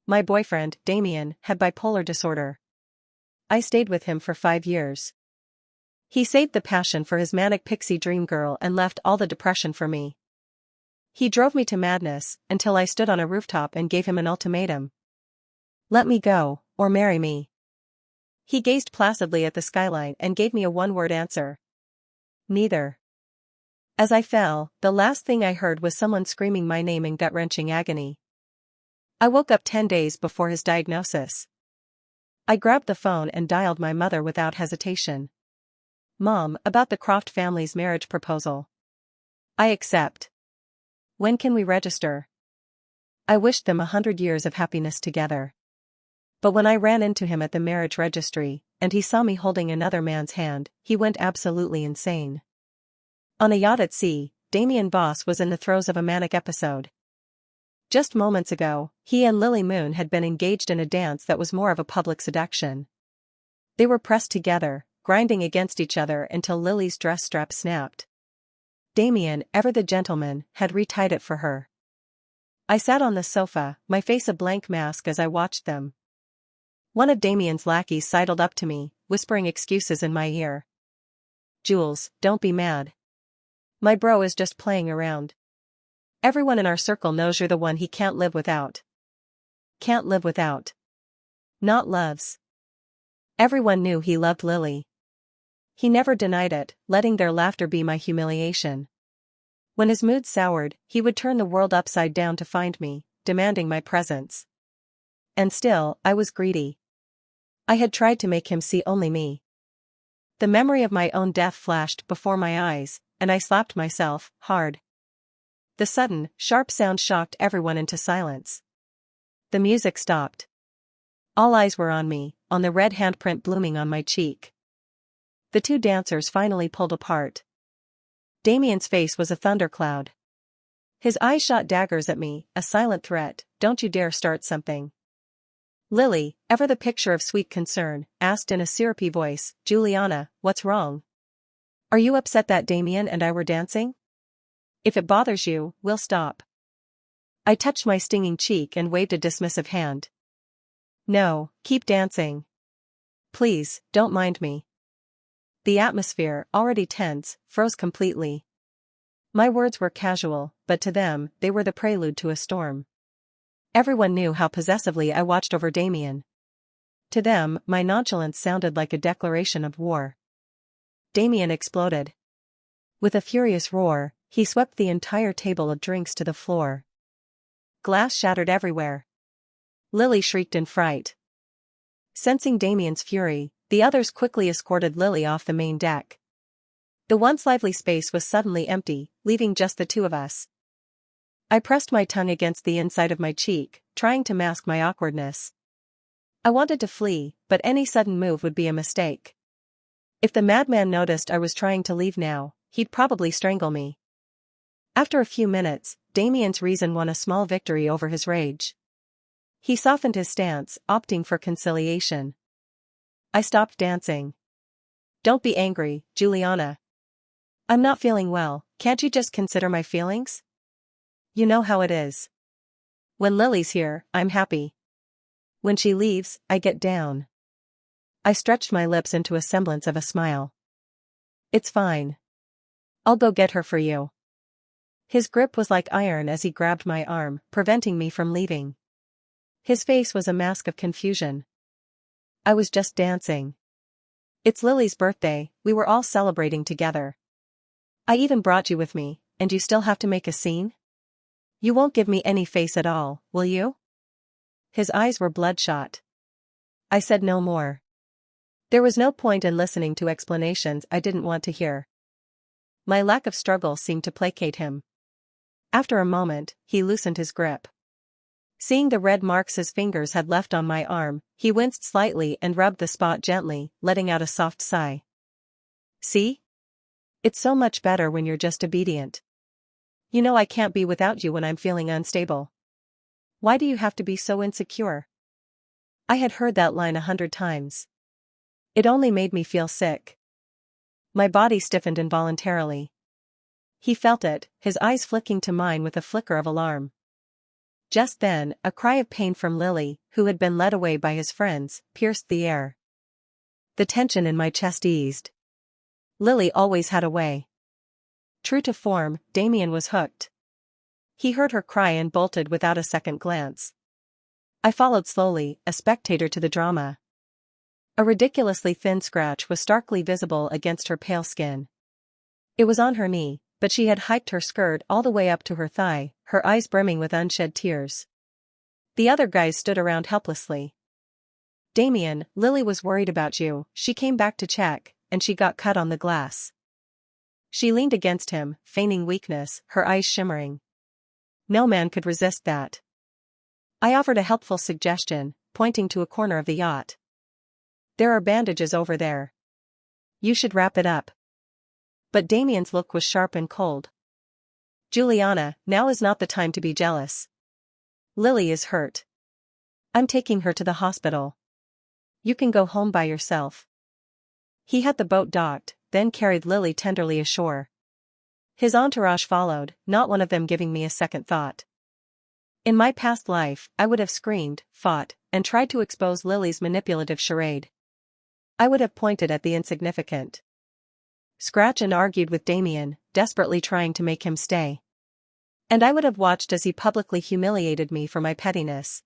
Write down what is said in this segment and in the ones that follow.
My boyfriend, Damian, had bipolar disorder. I stayed with him for 5 years. He saved the passion for his manic pixie dream girl and left all the depression for me. He drove me to madness, until I stood on a rooftop and gave him an ultimatum. Let me go, or marry me. He gazed placidly at the skyline and gave me a one-word answer. Neither. As I fell, the last thing I heard was someone screaming my name in gut-wrenching agony. I woke up 10 days before his diagnosis. I grabbed the phone and dialed my mother without hesitation. Mom, about the Croft family's marriage proposal. I accept. When can we register? I wished them 100 years of happiness together. But when I ran into him at the marriage registry, and he saw me holding another man's hand, he went absolutely insane. On a yacht at sea, Damian Voss was in the throes of a manic episode. Just moments ago, he and Lily Moon had been engaged in a dance that was more of a public seduction. They were pressed together, grinding against each other until Lily's dress strap snapped. Damian, ever the gentleman, had retied it for her. I sat on the sofa, my face a blank mask as I watched them. One of Damian's lackeys sidled up to me, whispering excuses in my ear. Jules, don't be mad. My bro is just playing around. Everyone in our circle knows you're the one he can't live without. Can't live without. Not loves. Everyone knew he loved Lily. He never denied it, letting their laughter be my humiliation. When his mood soured, he would turn the world upside down to find me, demanding my presence. And still, I was greedy. I had tried to make him see only me. The memory of my own death flashed before my eyes, and I slapped myself, hard. The sudden, sharp sound shocked everyone into silence. The music stopped. All eyes were on me, on the red handprint blooming on my cheek. The two dancers finally pulled apart. Damian's face was a thundercloud. His eyes shot daggers at me, a silent threat, don't you dare start something. Lily, ever the picture of sweet concern, asked in a syrupy voice, Juliana, what's wrong? Are you upset that Damian and I were dancing? If it bothers you, we'll stop. I touched my stinging cheek and waved a dismissive hand. No, keep dancing. Please, don't mind me. The atmosphere, already tense, froze completely. My words were casual, but to them, they were the prelude to a storm. Everyone knew how possessively I watched over Damian. To them, my nonchalance sounded like a declaration of war. Damian exploded. With a furious roar, he swept the entire table of drinks to the floor. Glass shattered everywhere. Lily shrieked in fright. Sensing Damian's fury, the others quickly escorted Lily off the main deck. The once lively space was suddenly empty, leaving just the two of us. I pressed my tongue against the inside of my cheek, trying to mask my awkwardness. I wanted to flee, but any sudden move would be a mistake. If the madman noticed I was trying to leave now, he'd probably strangle me. After a few minutes, Damian's reason won a small victory over his rage. He softened his stance, opting for conciliation. I stopped dancing. Don't be angry, Juliana. I'm not feeling well, can't you just consider my feelings? You know how it is. When Lily's here, I'm happy. When she leaves, I get down. I stretched my lips into a semblance of a smile. It's fine. I'll go get her for you. His grip was like iron as he grabbed my arm, preventing me from leaving. His face was a mask of confusion. I was just dancing. It's Lily's birthday, we were all celebrating together. I even brought you with me, and you still have to make a scene? You won't give me any face at all, will you? His eyes were bloodshot. I said no more. There was no point in listening to explanations I didn't want to hear. My lack of struggle seemed to placate him. After a moment, he loosened his grip. Seeing the red marks his fingers had left on my arm, he winced slightly and rubbed the spot gently, letting out a soft sigh. See? It's so much better when you're just obedient. You know I can't be without you when I'm feeling unstable. Why do you have to be so insecure? I had heard that line 100 times. It only made me feel sick. My body stiffened involuntarily. He felt it, his eyes flicking to mine with a flicker of alarm. Just then, a cry of pain from Lily, who had been led away by his friends, pierced the air. The tension in my chest eased. Lily always had a way. True to form, Damian was hooked. He heard her cry and bolted without a second glance. I followed slowly, a spectator to the drama. A ridiculously thin scratch was starkly visible against her pale skin. It was on her knee, but she had hiked her skirt all the way up to her thigh, her eyes brimming with unshed tears. The other guys stood around helplessly. "Damian, Lily was worried about you, she came back to check, and she got cut on the glass." She leaned against him, feigning weakness, her eyes shimmering. No man could resist that. I offered a helpful suggestion, pointing to a corner of the yacht. "There are bandages over there. You should wrap it up." But Damian's look was sharp and cold. "Juliana, now is not the time to be jealous. Lily is hurt. I'm taking her to the hospital. You can go home by yourself." He had the boat docked, then carried Lily tenderly ashore. His entourage followed, not one of them giving me a second thought. In my past life, I would have screamed, fought, and tried to expose Lily's manipulative charade. I would have pointed at the insignificant scratch and argued with Damian, desperately trying to make him stay. And I would have watched as he publicly humiliated me for my pettiness.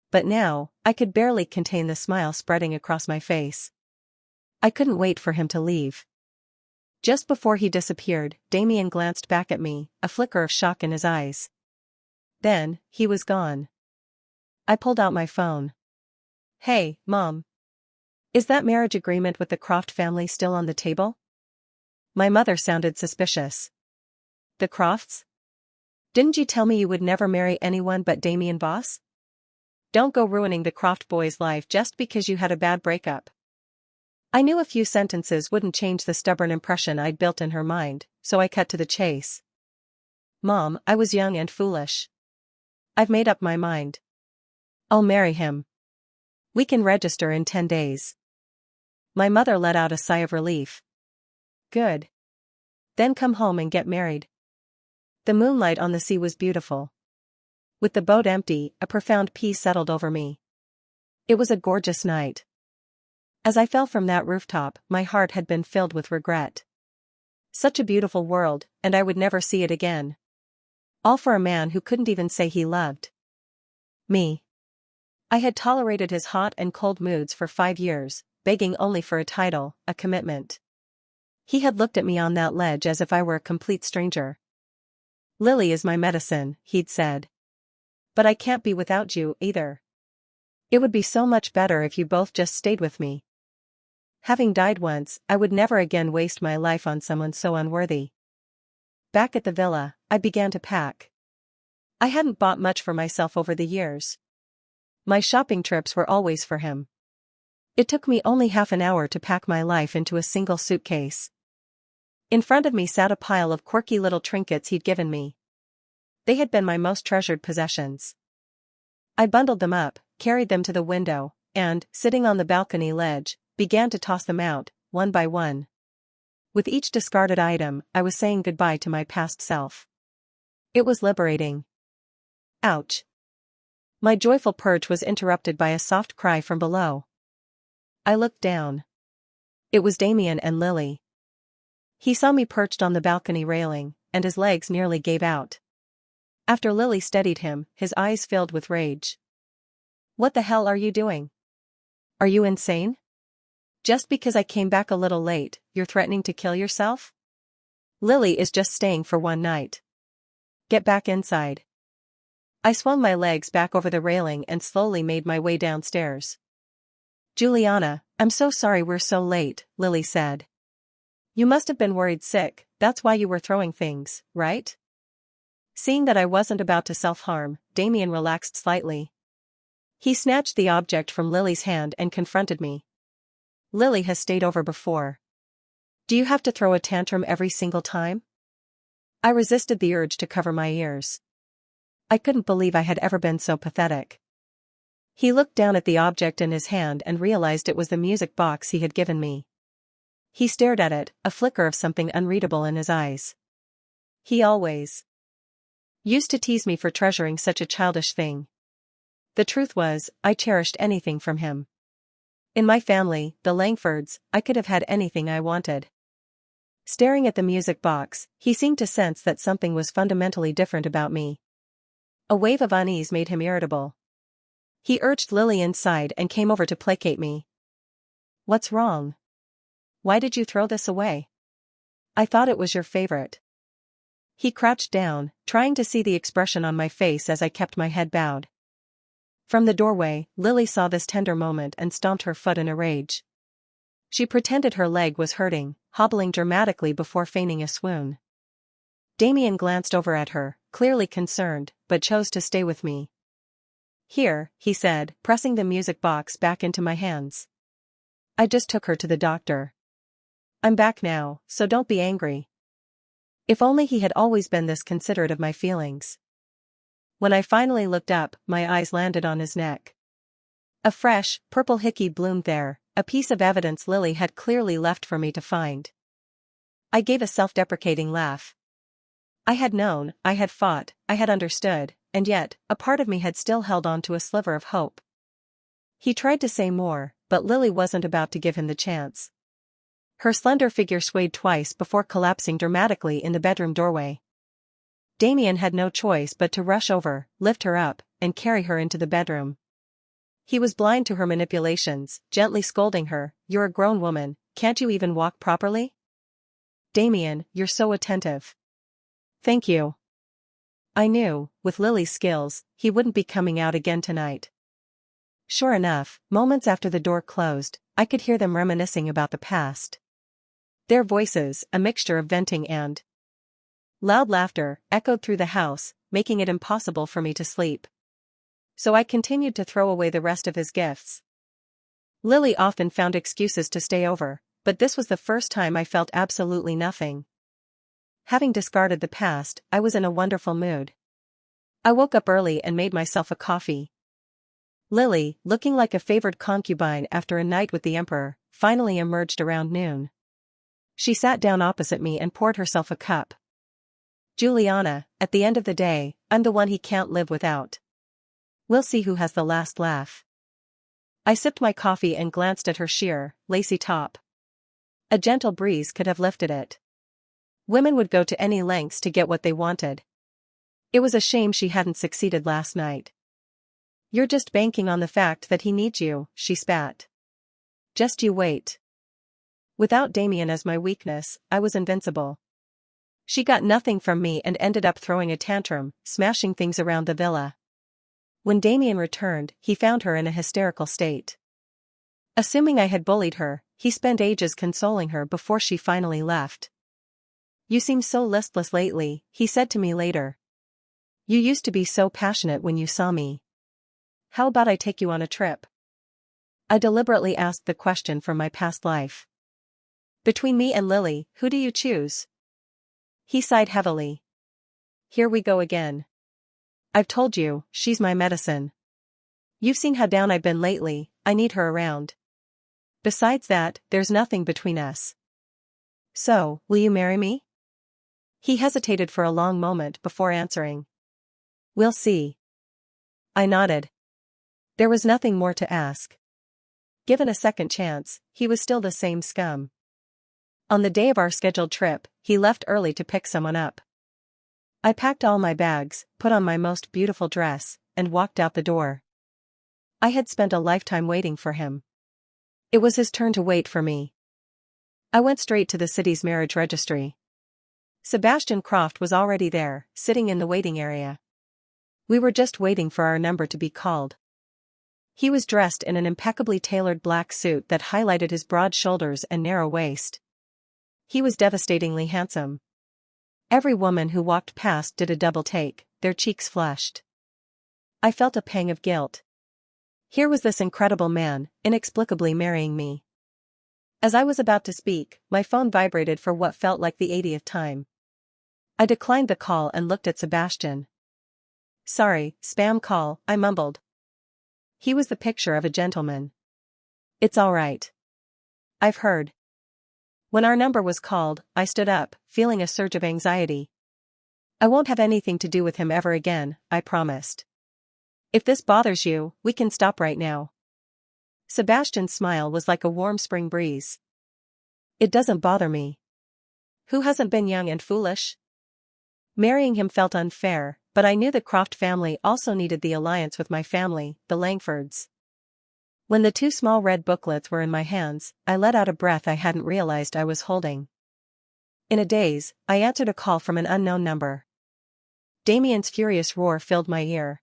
But now, I could barely contain the smile spreading across my face. I couldn't wait for him to leave. Just before he disappeared, Damian glanced back at me, a flicker of shock in his eyes. Then, he was gone. I pulled out my phone. "Hey, Mom. Is that marriage agreement with the Croft family still on the table?" My mother sounded suspicious. "The Crofts? Didn't you tell me you would never marry anyone but Damian Voss? Don't go ruining the Croft boy's life just because you had a bad breakup." I knew a few sentences wouldn't change the stubborn impression I'd built in her mind, so I cut to the chase. "Mom, I was young and foolish. I've made up my mind. I'll marry him. We can register in 10 days. My mother let out a sigh of relief. "Good. Then come home and get married." The moonlight on the sea was beautiful. With the boat empty, a profound peace settled over me. It was a gorgeous night. As I fell from that rooftop, my heart had been filled with regret. Such a beautiful world, and I would never see it again. All for a man who couldn't even say he loved me. I had tolerated his hot and cold moods for 5 years, begging only for a title, a commitment. He had looked at me on that ledge as if I were a complete stranger. "Lily is my medicine," he'd said. "But I can't be without you, either. It would be so much better if you both just stayed with me." Having died once, I would never again waste my life on someone so unworthy. Back at the villa, I began to pack. I hadn't bought much for myself over the years. My shopping trips were always for him. It took me only half an hour to pack my life into a single suitcase. In front of me sat a pile of quirky little trinkets he'd given me. They had been my most treasured possessions. I bundled them up, carried them to the window, and, sitting on the balcony ledge, began to toss them out, one by one. With each discarded item, I was saying goodbye to my past self. It was liberating. Ouch. My joyful purge was interrupted by a soft cry from below. I looked down. It was Damian and Lily. He saw me perched on the balcony railing, and his legs nearly gave out. After Lily steadied him, his eyes filled with rage. "What the hell are you doing? Are you insane? Just because I came back a little late, you're threatening to kill yourself? Lily is just staying for one night. Get back inside." I swung my legs back over the railing and slowly made my way downstairs. "Juliana, I'm so sorry we're so late," Lily said. "You must have been worried sick, that's why you were throwing things, right?" Seeing that I wasn't about to self-harm, Damian relaxed slightly. He snatched the object from Lily's hand and confronted me. "Lily has stayed over before. Do you have to throw a tantrum every single time?" I resisted the urge to cover my ears. I couldn't believe I had ever been so pathetic. He looked down at the object in his hand and realized it was the music box he had given me. He stared at it, a flicker of something unreadable in his eyes. He always Used to tease me for treasuring such a childish thing. The truth was, I cherished anything from him. In my family, the Langfords, I could have had anything I wanted. Staring at the music box, he seemed to sense that something was fundamentally different about me. A wave of unease made him irritable. He urged Lily inside and came over to placate me. "What's wrong? Why did you throw this away? I thought it was your favorite." He crouched down, trying to see the expression on my face as I kept my head bowed. From the doorway, Lily saw this tender moment and stomped her foot in a rage. She pretended her leg was hurting, hobbling dramatically before feigning a swoon. Damian glanced over at her, clearly concerned, but chose to stay with me. "Here," he said, pressing the music box back into my hands. "I just took her to the doctor. I'm back now, so don't be angry." If only he had always been this considerate of my feelings. When I finally looked up, my eyes landed on his neck. A fresh, purple hickey bloomed there, a piece of evidence Lily had clearly left for me to find. I gave a self-deprecating laugh. I had known, I had fought, I had understood, and yet, a part of me had still held on to a sliver of hope. He tried to say more, but Lily wasn't about to give him the chance. Her slender figure swayed twice before collapsing dramatically in the bedroom doorway. Damian had no choice but to rush over, lift her up, and carry her into the bedroom. He was blind to her manipulations, gently scolding her, "You're a grown woman, can't you even walk properly? Damian, you're so attentive." "Thank you." I knew, with Lily's skills, he wouldn't be coming out again tonight. Sure enough, moments after the door closed, I could hear them reminiscing about the past. Their voices, a mixture of venting and loud laughter, echoed through the house, making it impossible for me to sleep. So I continued to throw away the rest of his gifts. Lily often found excuses to stay over, but this was the first time I felt absolutely nothing. Having discarded the past, I was in a wonderful mood. I woke up early and made myself a coffee. Lily, looking like a favored concubine after a night with the emperor, finally emerged around noon. She sat down opposite me and poured herself a cup. "Juliana, at the end of the day, I'm the one he can't live without. We'll see who has the last laugh." I sipped my coffee and glanced at her sheer, lacy top. A gentle breeze could have lifted it. Women would go to any lengths to get what they wanted. It was a shame she hadn't succeeded last night. "You're just banking on the fact that he needs you," she spat. "Just you wait." Without Damian as my weakness, I was invincible. She got nothing from me and ended up throwing a tantrum, smashing things around the villa. When Damian returned, he found her in a hysterical state. Assuming I had bullied her, he spent ages consoling her before she finally left. "You seem so listless lately," he said to me later. "You used to be so passionate when you saw me. How about I take you on a trip?" I deliberately asked the question from my past life. "Between me and Lily, who do you choose?" He sighed heavily. "Here we go again. I've told you, she's my medicine. You've seen how down I've been lately, I need her around. Besides that, there's nothing between us. So, will you marry me?" He hesitated for a long moment before answering. "We'll see." I nodded. There was nothing more to ask. Given a second chance, he was still the same scum. On the day of our scheduled trip, he left early to pick someone up. I packed all my bags, put on my most beautiful dress, and walked out the door. I had spent a lifetime waiting for him. It was his turn to wait for me. I went straight to the city's marriage registry. Sebastian Croft was already there, sitting in the waiting area. We were just waiting for our number to be called. He was dressed in an impeccably tailored black suit that highlighted his broad shoulders and narrow waist. He was devastatingly handsome. Every woman who walked past did a double take, their cheeks flushed. I felt a pang of guilt. Here was this incredible man, inexplicably marrying me. As I was about to speak, my phone vibrated for what felt like the 80th time. I declined the call and looked at Sebastian. "Sorry, spam call," I mumbled. He was the picture of a gentleman. "It's all right. I've heard." When our number was called, I stood up, feeling a surge of anxiety. I won't have anything to do with him ever again, I promised. If this bothers you, we can stop right now. Sebastian's smile was like a warm spring breeze. It doesn't bother me. Who hasn't been young and foolish? Marrying him felt unfair, but I knew the Croft family also needed the alliance with my family, the Langfords. When the 2 small red booklets were in my hands, I let out a breath I hadn't realized I was holding. In a daze, I answered a call from an unknown number. Damian's furious roar filled my ear.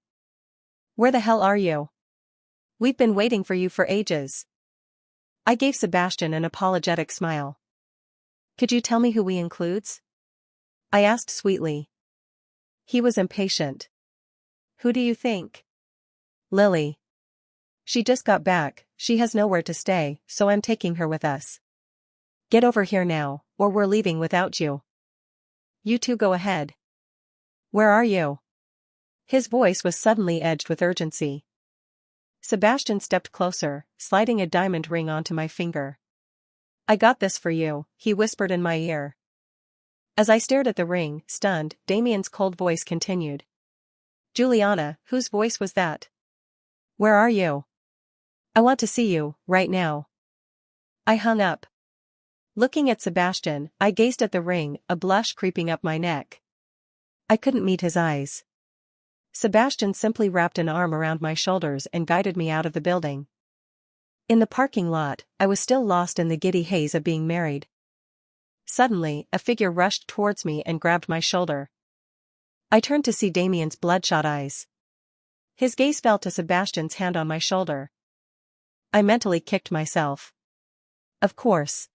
Where the hell are you? We've been waiting for you for ages. I gave Sebastian an apologetic smile. Could you tell me who we includes? I asked sweetly. He was impatient. Who do you think? Lily. She just got back, she has nowhere to stay, so I'm taking her with us. Get over here now, or we're leaving without you. You two go ahead. Where are you? His voice was suddenly edged with urgency. Sebastian stepped closer, sliding a diamond ring onto my finger. I got this for you, he whispered in my ear. As I stared at the ring, stunned, Damian's cold voice continued. Juliana, whose voice was that? Where are you? I want to see you, right now. I hung up. Looking at Sebastian, I gazed at the ring, a blush creeping up my neck. I couldn't meet his eyes. Sebastian simply wrapped an arm around my shoulders and guided me out of the building. In the parking lot, I was still lost in the giddy haze of being married. Suddenly, a figure rushed towards me and grabbed my shoulder. I turned to see Damian's bloodshot eyes. His gaze fell to Sebastian's hand on my shoulder. I mentally kicked myself. Of course.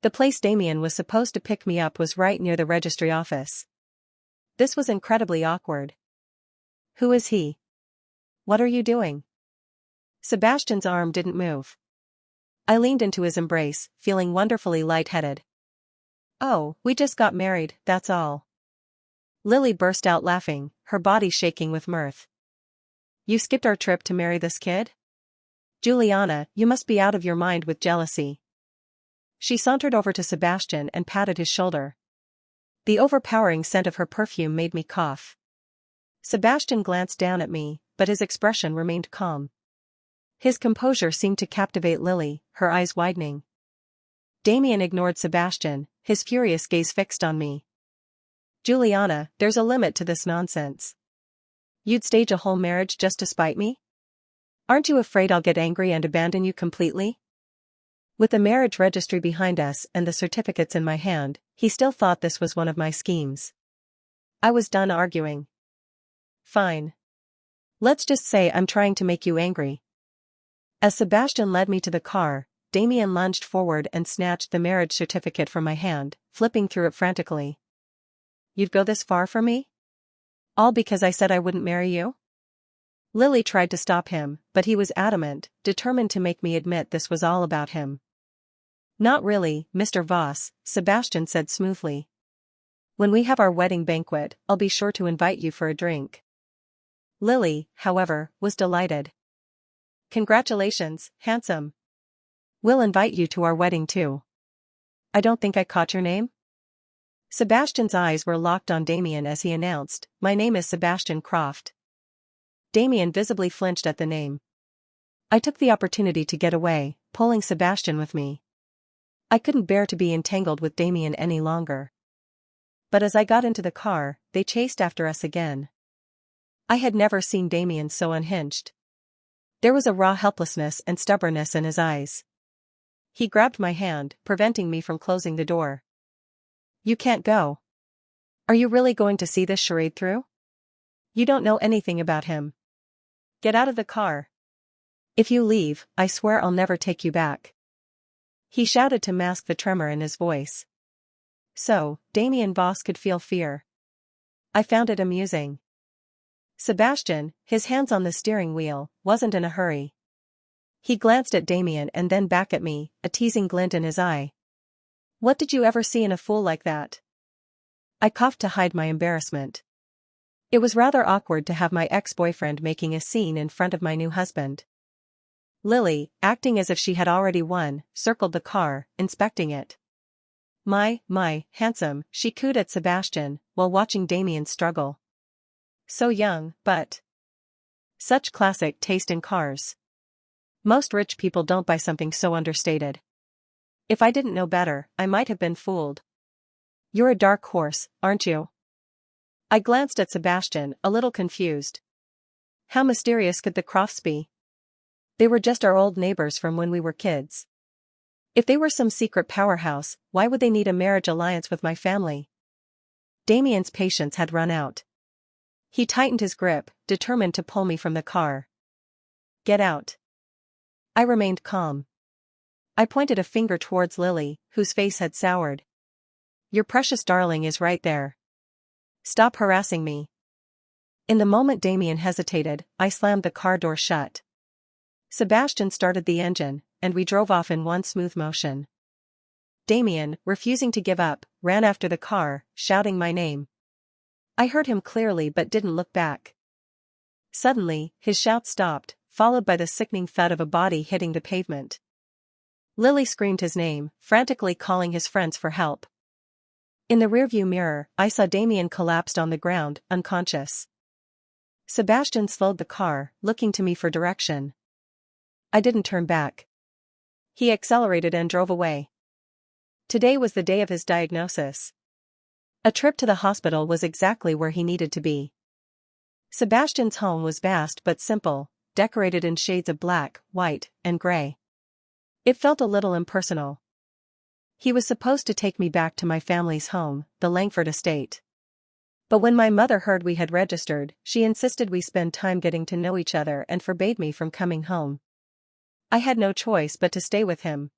The place Damian was supposed to pick me up was right near the registry office. This was incredibly awkward. Who is he? What are you doing? Sebastian's arm didn't move. I leaned into his embrace, feeling wonderfully lightheaded. Oh, we just got married, that's all. Lily burst out laughing, her body shaking with mirth. You skipped our trip to marry this kid? Juliana, you must be out of your mind with jealousy. She sauntered over to Sebastian and patted his shoulder. The overpowering scent of her perfume made me cough. Sebastian glanced down at me, but his expression remained calm. His composure seemed to captivate Lily, her eyes widening. Damian ignored Sebastian, his furious gaze fixed on me. Juliana, there's a limit to this nonsense. You'd stage a whole marriage just to spite me? Aren't you afraid I'll get angry and abandon you completely? With the marriage registry behind us and the certificates in my hand, he still thought this was one of my schemes. I was done arguing. Fine. Let's just say I'm trying to make you angry. As Sebastian led me to the car, Damian lunged forward and snatched the marriage certificate from my hand, flipping through it frantically. You'd go this far for me? All because I said I wouldn't marry you? Lily tried to stop him, but he was adamant, determined to make me admit this was all about him. Not really, Mr. Voss, Sebastian said smoothly. When we have our wedding banquet, I'll be sure to invite you for a drink. Lily, however, was delighted. Congratulations, handsome. We'll invite you to our wedding too. I don't think I caught your name? Sebastian's eyes were locked on Damian as he announced, My name is Sebastian Croft. Damian visibly flinched at the name. I took the opportunity to get away, pulling Sebastian with me. I couldn't bear to be entangled with Damian any longer. But as I got into the car, they chased after us again. I had never seen Damian so unhinged. There was a raw helplessness and stubbornness in his eyes. He grabbed my hand, preventing me from closing the door. You can't go. Are you really going to see this charade through? You don't know anything about him. Get out of the car. If you leave, I swear I'll never take you back. He shouted to mask the tremor in his voice. So, Damian Voss could feel fear. I found it amusing. Sebastian, his hands on the steering wheel, wasn't in a hurry. He glanced at Damian and then back at me, a teasing glint in his eye. What did you ever see in a fool like that? I coughed to hide my embarrassment. It was rather awkward to have my ex-boyfriend making a scene in front of my new husband. Lily, acting as if she had already won, circled the car, inspecting it. My, handsome, she cooed at Sebastian, while watching Damian struggle. So young, but such classic taste in cars. Most rich people don't buy something so understated. If I didn't know better, I might have been fooled. You're a dark horse, aren't you? I glanced at Sebastian, a little confused. How mysterious could the Crofts be? They were just our old neighbors from when we were kids. If they were some secret powerhouse, why would they need a marriage alliance with my family? Damian's patience had run out. He tightened his grip, determined to pull me from the car. Get out. I remained calm. I pointed a finger towards Lily, whose face had soured. Your precious darling is right there. Stop harassing me. In the moment Damian hesitated, I slammed the car door shut. Sebastian started the engine, and we drove off in one smooth motion. Damian, refusing to give up, ran after the car, shouting my name. I heard him clearly but didn't look back. Suddenly, his shout stopped, followed by the sickening thud of a body hitting the pavement. Lily screamed his name, frantically calling his friends for help. In the rearview mirror, I saw Damian collapsed on the ground, unconscious. Sebastian slowed the car, looking to me for direction. I didn't turn back. He accelerated and drove away. Today was the day of his diagnosis. A trip to the hospital was exactly where he needed to be. Sebastian's home was vast but simple, decorated in shades of black, white, and gray. It felt a little impersonal. He was supposed to take me back to my family's home, the Langford estate. But when my mother heard we had registered, she insisted we spend time getting to know each other and forbade me from coming home. I had no choice but to stay with him.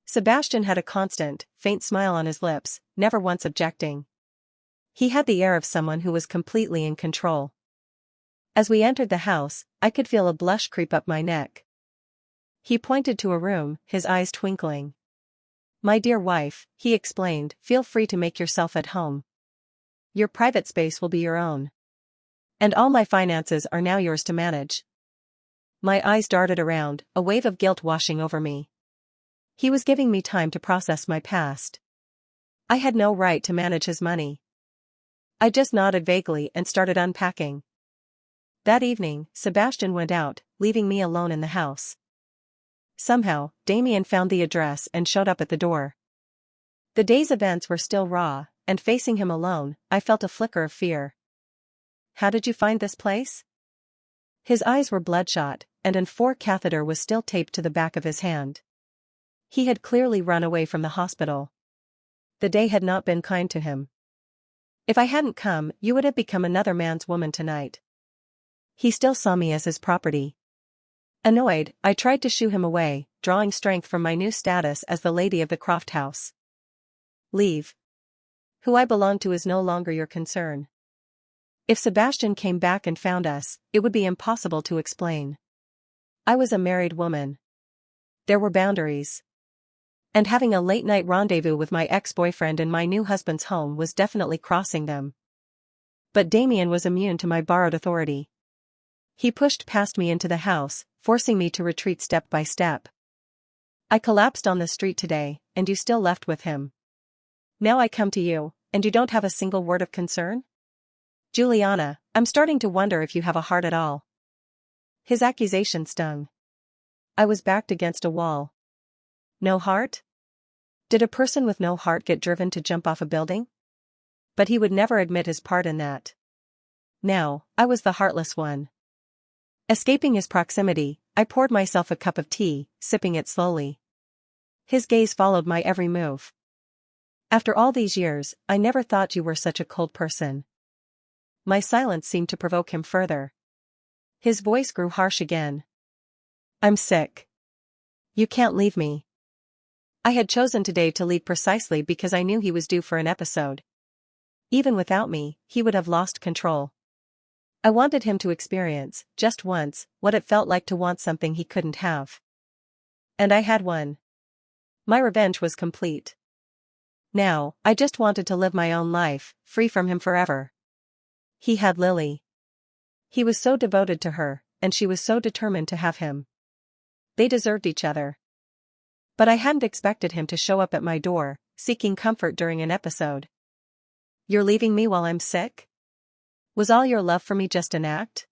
Sebastian had a constant, faint smile on his lips, never once objecting. He had the air of someone who was completely in control. As we entered the house, I could feel a blush creep up my neck. He pointed to a room, his eyes twinkling. My dear wife, he explained, feel free to make yourself at home. Your private space will be your own. And all my finances are now yours to manage. My eyes darted around, a wave of guilt washing over me. He was giving me time to process my past. I had no right to manage his money. I just nodded vaguely and started unpacking. That evening, Sebastian went out, leaving me alone in the house. Somehow, Damian found the address and showed up at the door. The day's events were still raw, and facing him alone, I felt a flicker of fear. How did you find this place? His eyes were bloodshot, and an IV catheter was still taped to the back of his hand. He had clearly run away from the hospital. The day had not been kind to him. If I hadn't come, you would have become another man's woman tonight. He still saw me as his property. Annoyed, I tried to shoo him away, drawing strength from my new status as the lady of the Croft house. Leave. Who I belong to is no longer your concern. If Sebastian came back and found us, it would be impossible to explain. I was a married woman. There were boundaries. And having a late-night rendezvous with my ex-boyfriend in my new husband's home was definitely crossing them. But Damian was immune to my borrowed authority. He pushed past me into the house, forcing me to retreat step by step. I collapsed on the street today, and you still left with him. Now I come to you, and you don't have a single word of concern? Juliana, I'm starting to wonder if you have a heart at all. His accusation stung. I was backed against a wall. No heart? Did a person with no heart get driven to jump off a building? But he would never admit his part in that. Now, I was the heartless one. Escaping his proximity, I poured myself a cup of tea, sipping it slowly. His gaze followed my every move. After all these years, I never thought you were such a cold person. My silence seemed to provoke him further. His voice grew harsh again. I'm sick. You can't leave me. I had chosen today to leave precisely because I knew he was due for an episode. Even without me, he would have lost control. I wanted him to experience, just once, what it felt like to want something he couldn't have. And I had won. My revenge was complete. Now, I just wanted to live my own life, free from him forever. He had Lily. He was so devoted to her, and she was so determined to have him. They deserved each other. But I hadn't expected him to show up at my door, seeking comfort during an episode. You're leaving me while I'm sick? Was all your love for me just an act?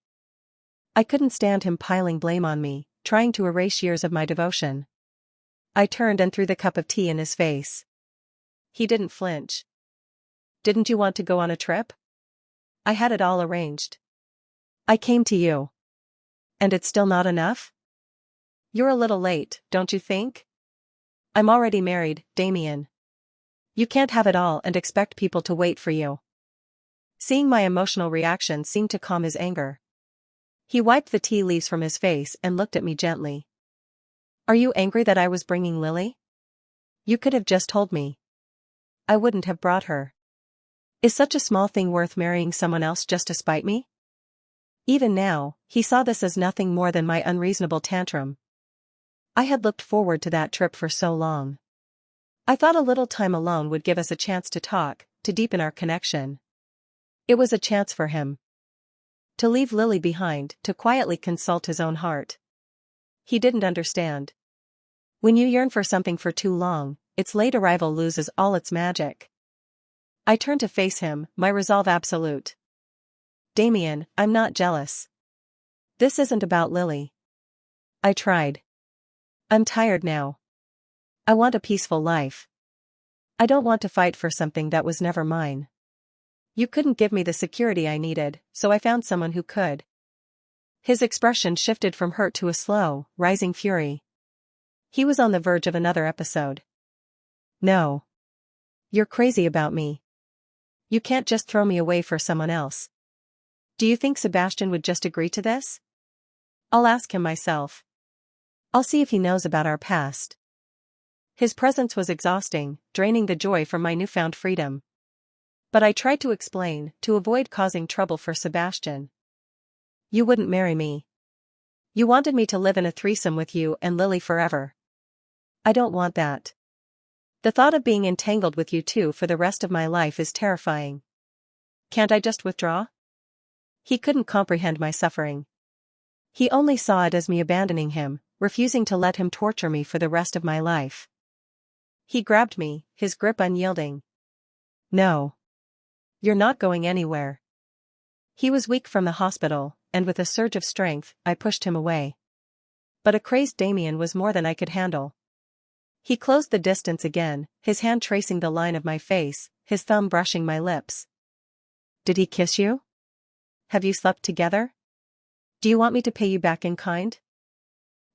I couldn't stand him piling blame on me, trying to erase years of my devotion. I turned and threw the cup of tea in his face. He didn't flinch. Didn't you want to go on a trip? I had it all arranged. I came to you. And it's still not enough? You're a little late, don't you think? I'm already married, Damian. You can't have it all and expect people to wait for you. Seeing my emotional reaction seemed to calm his anger. He wiped the tea leaves from his face and looked at me gently. Are you angry that I was bringing Lily? You could have just told me. I wouldn't have brought her. Is such a small thing worth marrying someone else just to spite me? Even now, he saw this as nothing more than my unreasonable tantrum. I had looked forward to that trip for so long. I thought a little time alone would give us a chance to talk, to deepen our connection. It was a chance for him to leave Lily behind, to quietly consult his own heart. He didn't understand. When you yearn for something for too long, its late arrival loses all its magic. I turned to face him, my resolve absolute. Damian, I'm not jealous. This isn't about Lily. I tried. I'm tired now. I want a peaceful life. I don't want to fight for something that was never mine. You couldn't give me the security I needed, so I found someone who could. His expression shifted from hurt to a slow, rising fury. He was on the verge of another episode. No. You're crazy about me. You can't just throw me away for someone else. Do you think Sebastian would just agree to this? I'll ask him myself. I'll see if he knows about our past. His presence was exhausting, draining the joy from my newfound freedom. But I tried to explain, to avoid causing trouble for Sebastian. You wouldn't marry me. You wanted me to live in a threesome with you and Lily forever. I don't want that. The thought of being entangled with you two for the rest of my life is terrifying. Can't I just withdraw? He couldn't comprehend my suffering. He only saw it as me abandoning him, refusing to let him torture me for the rest of my life. He grabbed me, his grip unyielding. No. You're not going anywhere. He was weak from the hospital, and with a surge of strength, I pushed him away. But a crazed Damian was more than I could handle. He closed the distance again, his hand tracing the line of my face, his thumb brushing my lips. Did he kiss you? Have you slept together? Do you want me to pay you back in kind?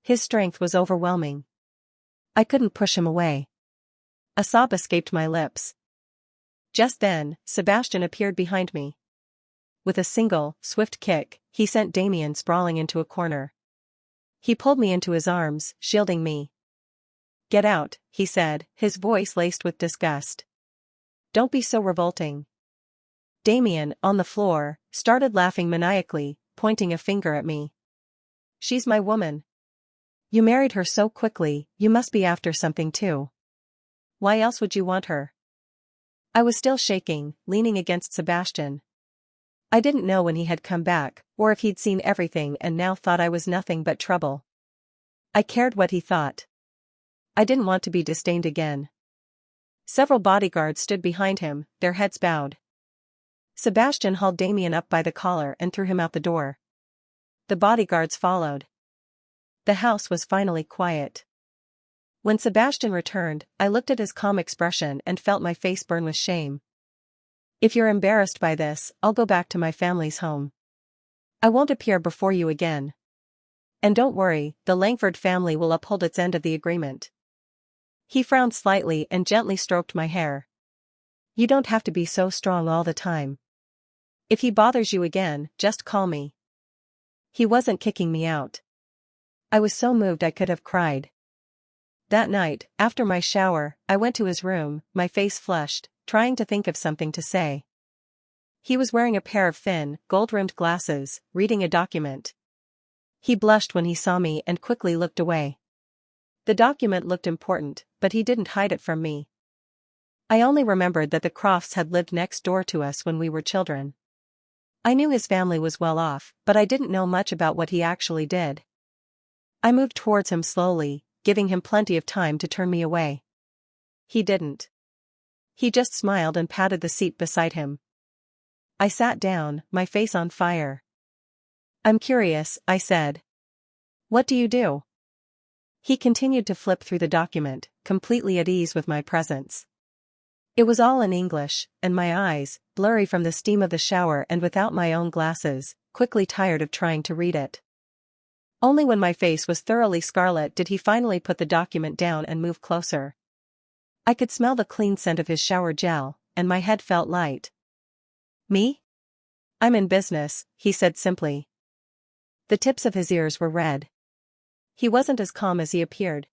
His strength was overwhelming. I couldn't push him away. A sob escaped my lips. Just then, Sebastian appeared behind me. With a single, swift kick, he sent Damian sprawling into a corner. He pulled me into his arms, shielding me. Get out, he said, his voice laced with disgust. Don't be so revolting. Damian, on the floor, started laughing maniacally, pointing a finger at me. She's my woman. You married her so quickly, you must be after something too. Why else would you want her? I was still shaking, leaning against Sebastian. I didn't know when he had come back, or if he'd seen everything and now thought I was nothing but trouble. I cared what he thought. I didn't want to be disdained again. Several bodyguards stood behind him, their heads bowed. Sebastian hauled Damian up by the collar and threw him out the door. The bodyguards followed. The house was finally quiet. When Sebastian returned, I looked at his calm expression and felt my face burn with shame. If you're embarrassed by this, I'll go back to my family's home. I won't appear before you again. And don't worry, the Langford family will uphold its end of the agreement. He frowned slightly and gently stroked my hair. You don't have to be so strong all the time. If he bothers you again, just call me. He wasn't kicking me out. I was so moved I could have cried. That night, after my shower, I went to his room, my face flushed, trying to think of something to say. He was wearing a pair of thin, gold-rimmed glasses, reading a document. He blushed when he saw me and quickly looked away. The document looked important, but he didn't hide it from me. I only remembered that the Crofts had lived next door to us when we were children. I knew his family was well off, but I didn't know much about what he actually did. I moved towards him slowly, giving him plenty of time to turn me away. He didn't. He just smiled and patted the seat beside him. I sat down, my face on fire. I'm curious, I said. What do you do? He continued to flip through the document, completely at ease with my presence. It was all in English, and my eyes, blurry from the steam of the shower and without my own glasses, quickly tired of trying to read it. Only when my face was thoroughly scarlet did he finally put the document down and move closer. I could smell the clean scent of his shower gel, and my head felt light. Me? I'm in business, he said simply. The tips of his ears were red. He wasn't as calm as he appeared.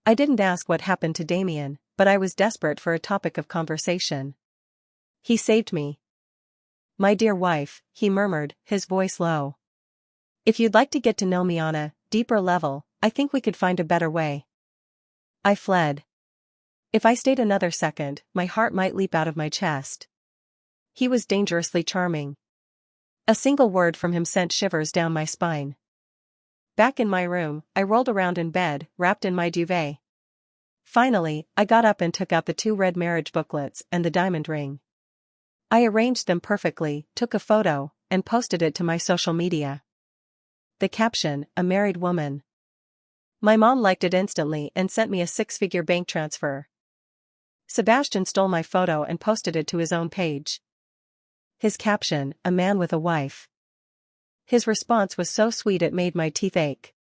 I didn't ask what happened to Damian, but I was desperate for a topic of conversation. He saved me. My dear wife, he murmured, his voice low. If you'd like to get to know me on a deeper level, I think we could find a better way. I fled. If I stayed another second, my heart might leap out of my chest. He was dangerously charming. A single word from him sent shivers down my spine. Back in my room, I rolled around in bed, wrapped in my duvet. Finally, I got up and took out the 2 red marriage booklets and the diamond ring. I arranged them perfectly, took a photo, and posted it to my social media. The caption, a married woman. My mom liked it instantly and sent me a 6-figure bank transfer. Sebastian stole my photo and posted it to his own page. His caption, a man with a wife. His response was so sweet it made my teeth ache.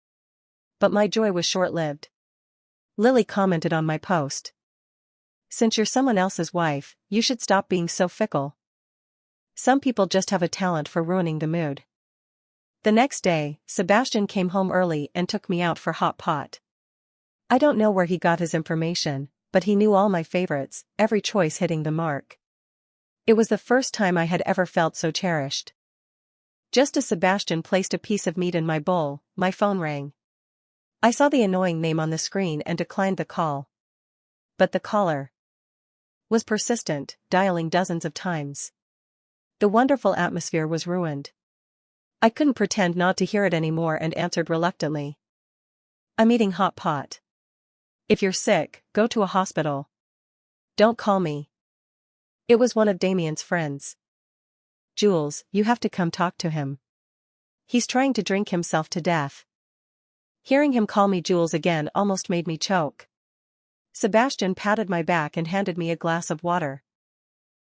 But my joy was short-lived. Lily commented on my post. Since you're someone else's wife, you should stop being so fickle. Some people just have a talent for ruining the mood. The next day, Sebastian came home early and took me out for hot pot. I don't know where he got his information, but he knew all my favorites, every choice hitting the mark. It was the first time I had ever felt so cherished. Just as Sebastian placed a piece of meat in my bowl, my phone rang. I saw the annoying name on the screen and declined the call. But the caller was persistent, dialing dozens of times. The wonderful atmosphere was ruined. I couldn't pretend not to hear it anymore and answered reluctantly. I'm eating hot pot. If you're sick, go to a hospital. Don't call me. It was one of Damian's friends. Jules, you have to come talk to him. He's trying to drink himself to death. Hearing him call me Jules again almost made me choke. Sebastian patted my back and handed me a glass of water.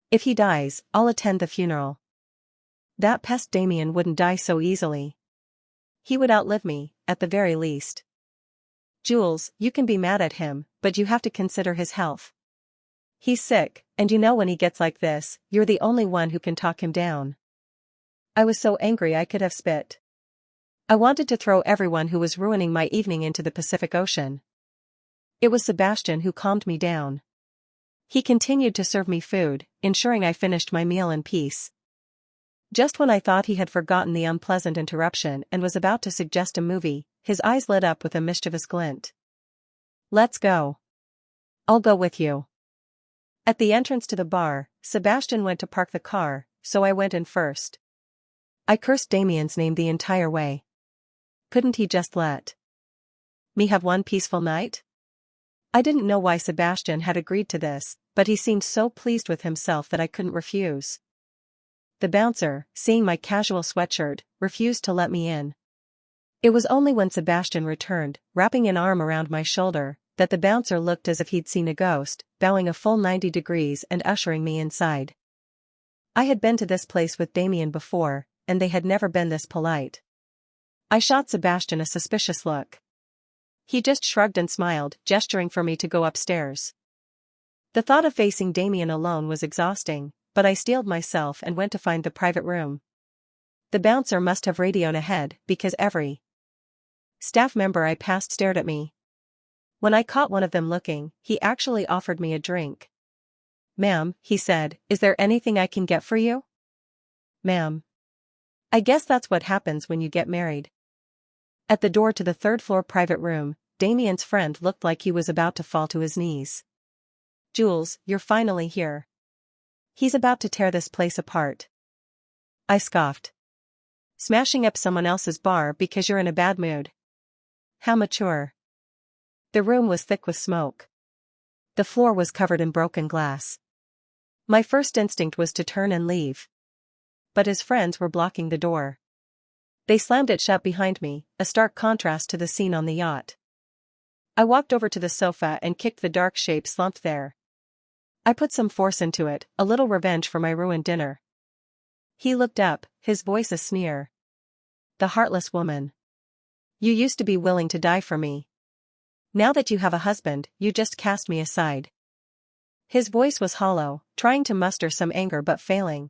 If he dies, I'll attend the funeral. That pest Damian wouldn't die so easily. He would outlive me, at the very least. Jules, you can be mad at him, but you have to consider his health. He's sick, and you know when he gets like this, you're the only one who can talk him down. I was so angry I could have spit. I wanted to throw everyone who was ruining my evening into the Pacific Ocean. It was Sebastian who calmed me down. He continued to serve me food, ensuring I finished my meal in peace. Just when I thought he had forgotten the unpleasant interruption and was about to suggest a movie, his eyes lit up with a mischievous glint. Let's go. I'll go with you. At the entrance to the bar, Sebastian went to park the car, so I went in first. I cursed Damian's name the entire way. Couldn't he just let me have one peaceful night? I didn't know why Sebastian had agreed to this, but he seemed so pleased with himself that I couldn't refuse. The bouncer, seeing my casual sweatshirt, refused to let me in. It was only when Sebastian returned, wrapping an arm around my shoulder, that the bouncer looked as if he'd seen a ghost, bowing a full 90 degrees and ushering me inside. I had been to this place with Damian before, and they had never been this polite. I shot Sebastian a suspicious look. He just shrugged and smiled, gesturing for me to go upstairs. The thought of facing Damian alone was exhausting, but I steeled myself and went to find the private room. The bouncer must have radioed ahead, because every staff member I passed stared at me. When I caught one of them looking, he actually offered me a drink. "Ma'am," he said, "is there anything I can get for you?" "Ma'am. I guess that's what happens when you get married." At the door to the third-floor private room, Damian's friend looked like he was about to fall to his knees. "Jules, you're finally here. He's about to tear this place apart." I scoffed. "Smashing up someone else's bar because you're in a bad mood. How mature." The room was thick with smoke. The floor was covered in broken glass. My first instinct was to turn and leave. But his friends were blocking the door. They slammed it shut behind me, a stark contrast to the scene on the yacht. I walked over to the sofa and kicked the dark shape slumped there. I put some force into it, a little revenge for my ruined dinner. He looked up, his voice a sneer. The heartless woman. You used to be willing to die for me. Now that you have a husband, you just cast me aside. His voice was hollow, trying to muster some anger but failing.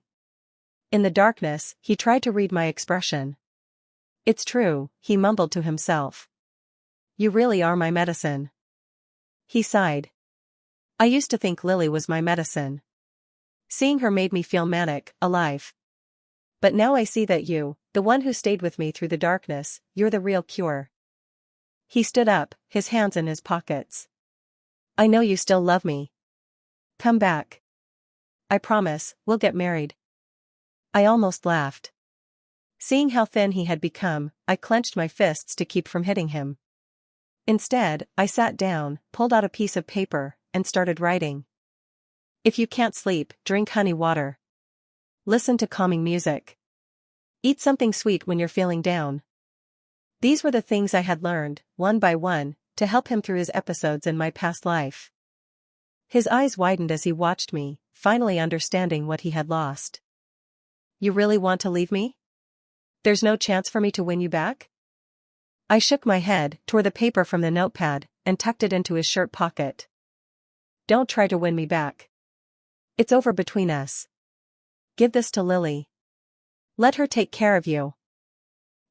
In the darkness, he tried to read my expression. It's true, he mumbled to himself. You really are my medicine. He sighed. I used to think Lily was my medicine. Seeing her made me feel manic, alive. But now I see that you, the one who stayed with me through the darkness, you're the real cure. He stood up, his hands in his pockets. I know you still love me. Come back. I promise, we'll get married. I almost laughed. Seeing how thin he had become, I clenched my fists to keep from hitting him. Instead, I sat down, pulled out a piece of paper, and started writing. If you can't sleep, drink honey water. Listen to calming music. Eat something sweet when you're feeling down. These were the things I had learned, one by one, to help him through his episodes in my past life. His eyes widened as he watched me, finally understanding what he had lost. You really want to leave me? There's no chance for me to win you back? I shook my head, tore the paper from the notepad, and tucked it into his shirt pocket. Don't try to win me back. It's over between us. Give this to Lily. Let her take care of you.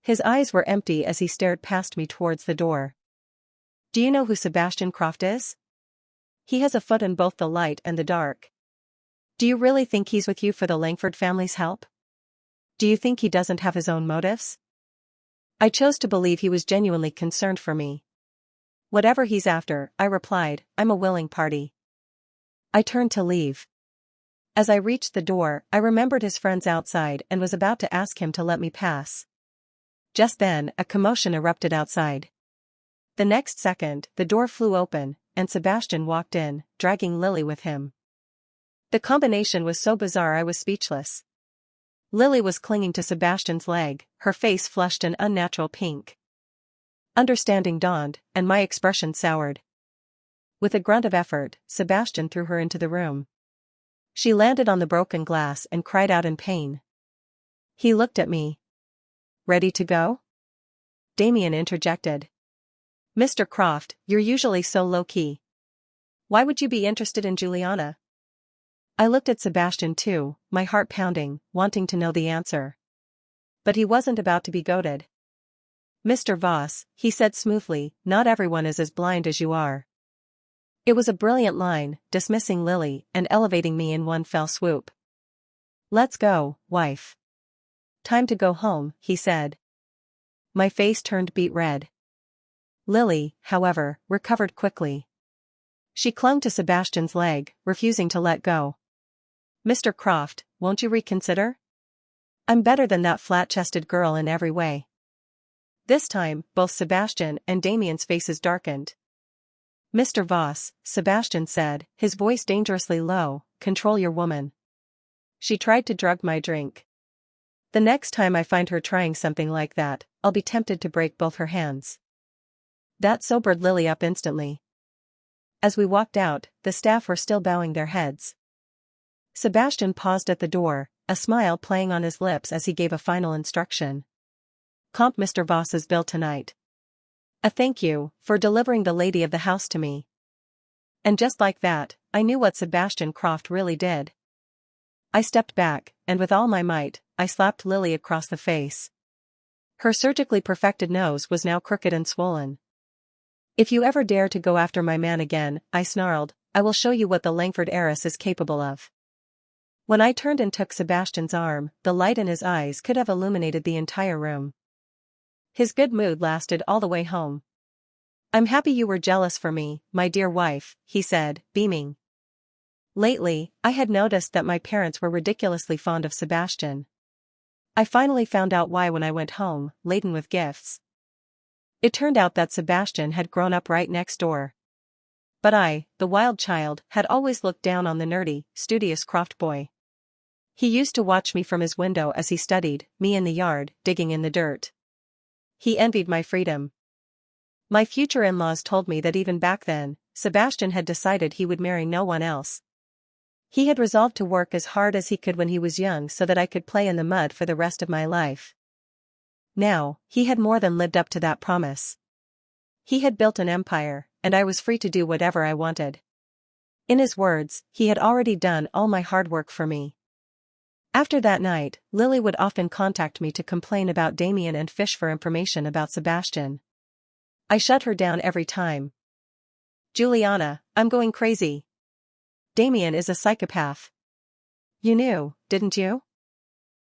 His eyes were empty as he stared past me towards the door. Do you know who Sebastian Croft is? He has a foot in both the light and the dark. Do you really think he's with you for the Langford family's help? Do you think he doesn't have his own motives? I chose to believe he was genuinely concerned for me. Whatever he's after, I replied, I'm a willing party. I turned to leave. As I reached the door, I remembered his friends outside and was about to ask him to let me pass. Just then, a commotion erupted outside. The next second, the door flew open, and Sebastian walked in, dragging Lily with him. The combination was so bizarre I was speechless. Lily was clinging to Sebastian's leg, her face flushed an unnatural pink. Understanding dawned, and my expression soured. With a grunt of effort, Sebastian threw her into the room. She landed on the broken glass and cried out in pain. He looked at me. Ready to go? Damian interjected. Mr. Croft, you're usually so low-key. Why would you be interested in Juliana? I looked at Sebastian too, my heart pounding, wanting to know the answer. But he wasn't about to be goaded. Mr. Voss, he said smoothly, not everyone is as blind as you are. It was a brilliant line, dismissing Lily and elevating me in one fell swoop. Let's go, wife. Time to go home, he said. My face turned beet red. Lily, however, recovered quickly. She clung to Sebastian's leg, refusing to let go. Mr. Croft, won't you reconsider? I'm better than that flat-chested girl in every way. This time, both Sebastian and Damian's faces darkened. Mr. Voss, Sebastian said, his voice dangerously low, control your woman. She tried to drug my drink. The next time I find her trying something like that, I'll be tempted to break both her hands. That sobered Lily up instantly. As we walked out, the staff were still bowing their heads. Sebastian paused at the door, a smile playing on his lips as he gave a final instruction. Comp Mr. Voss's bill tonight. A thank you for delivering the lady of the house to me. And just like that, I knew what Sebastian Croft really did. I stepped back, and with all my might, I slapped Lily across the face. Her surgically perfected nose was now crooked and swollen. If you ever dare to go after my man again, I snarled, I will show you what the Langford heiress is capable of. When I turned and took Sebastian's arm, the light in his eyes could have illuminated the entire room. His good mood lasted all the way home. I'm happy you were jealous for me, my dear wife, he said, beaming. Lately, I had noticed that my parents were ridiculously fond of Sebastian. I finally found out why when I went home, laden with gifts. It turned out that Sebastian had grown up right next door. But I, the wild child, had always looked down on the nerdy, studious Croft boy. He used to watch me from his window as he studied, me in the yard, digging in the dirt. He envied my freedom. My future in-laws told me that even back then, Sebastian had decided he would marry no one else. He had resolved to work as hard as he could when he was young so that I could play in the mud for the rest of my life. Now, he had more than lived up to that promise. He had built an empire, and I was free to do whatever I wanted. In his words, he had already done all my hard work for me. After that night, Lily would often contact me to complain about Damian and fish for information about Sebastian. I shut her down every time. Juliana, I'm going crazy. Damian is a psychopath. You knew, didn't you?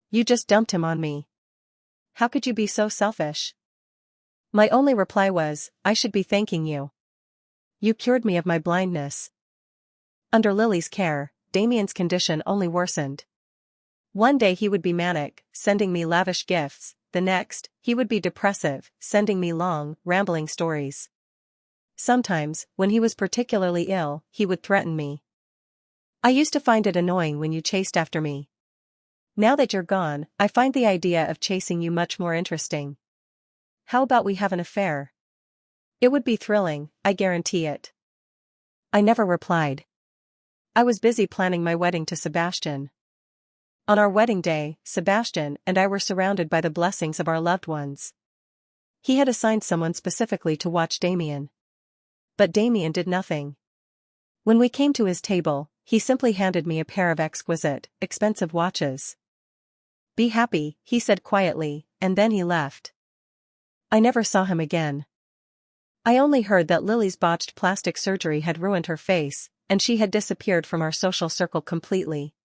You just dumped him on me. How could you be so selfish? My only reply was, I should be thanking you. You cured me of my blindness. Under Lily's care, Damian's condition only worsened. One day he would be manic, sending me lavish gifts, the next, he would be depressive, sending me long, rambling stories. Sometimes, when he was particularly ill, he would threaten me. I used to find it annoying when you chased after me. Now that you're gone, I find the idea of chasing you much more interesting. How about we have an affair? It would be thrilling, I guarantee it. I never replied. I was busy planning my wedding to Sebastian. On our wedding day, Sebastian and I were surrounded by the blessings of our loved ones. He had assigned someone specifically to watch Damian. But Damian did nothing. When we came to his table, he simply handed me a pair of exquisite, expensive watches. Be happy, he said quietly, and then he left. I never saw him again. I only heard that Lily's botched plastic surgery had ruined her face, and she had disappeared from our social circle completely.